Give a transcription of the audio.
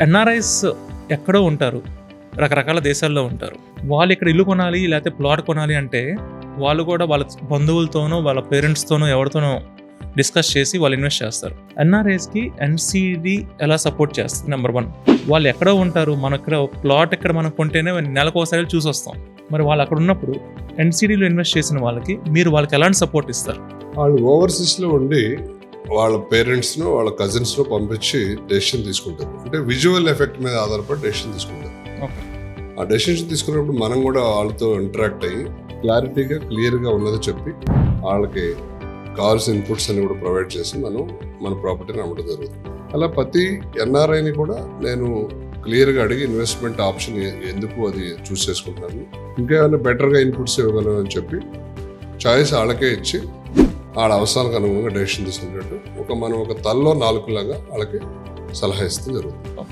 NRIs ఎక్కడో ఉంటారు, రకరకాల దేశాల్లో ఉంటారు. వాళ్ళు ఇక్కడ ఇల్లు కొనాలి లేకపోతే ప్లాట్ కొనాలి అంటే వాళ్ళు కూడా వాళ్ళ బంధువులతోనో వాళ్ళ పేరెంట్స్తోనో ఎవరితోనో డిస్కస్ చేసి వాళ్ళు ఇన్వెస్ట్ చేస్తారు. ఎన్ఆర్ఐస్కి ఎన్సీడీ ఎలా సపోర్ట్ చేస్తుంది? నెంబర్ 1, వాళ్ళు ఎక్కడో ఉంటారు, మన ఇక్కడ ప్లాట్ ఇక్కడ మనం కొంటేనే నెలకు ఒకసారి చూసి వస్తాం. మరి వాళ్ళు అక్కడ ఉన్నప్పుడు ఎన్సీడీలో ఇన్వెస్ట్ చేసిన వాళ్ళకి మీరు వాళ్ళకి ఎలాంటి సపోర్ట్ ఇస్తారు? వాళ్ళు ఓవర్సీస్లో ఉండి వాళ్ళ పేరెంట్స్ను వాళ్ళ కజిన్స్ను పంపించి డెసిషన్ తీసుకుంటారు. అంటే విజువల్ ఎఫెక్ట్ మీద ఆధారపడి డెసిషన్ తీసుకుంటారు. ఆ డెసిషన్ తీసుకున్నప్పుడు మనం కూడా వాళ్ళతో ఇంటరాక్ట్ అయ్యి క్లారిటీగా క్లియర్గా ఉన్నది చెప్పి వాళ్ళకి కావాల్సిన ఇన్పుట్స్ అన్ని కూడా ప్రొవైడ్ చేసి మనం మన ప్రాపర్టీని అమ్మడం జరుగుతుంది. అలా ప్రతి ఎన్ఆర్ఐని కూడా నేను క్లియర్గా అడిగి ఇన్వెస్ట్మెంట్ ఆప్షన్ ఎందుకు అది చూస్ చేసుకుంటున్నాను, ఇంకా ఏమైనా బెటర్గా ఇన్పుట్స్ ఇవ్వగలను అని చెప్పి చాయిస్ వాళ్ళకే ఇచ్చి వాళ్ళ అవసరానికి అనుగుణంగా డెసిషన్ తీసుకున్నట్టు మనం ఒక తల్లో 4 లాగా వాళ్ళకి సలహా ఇస్తే జరుగుతుంది.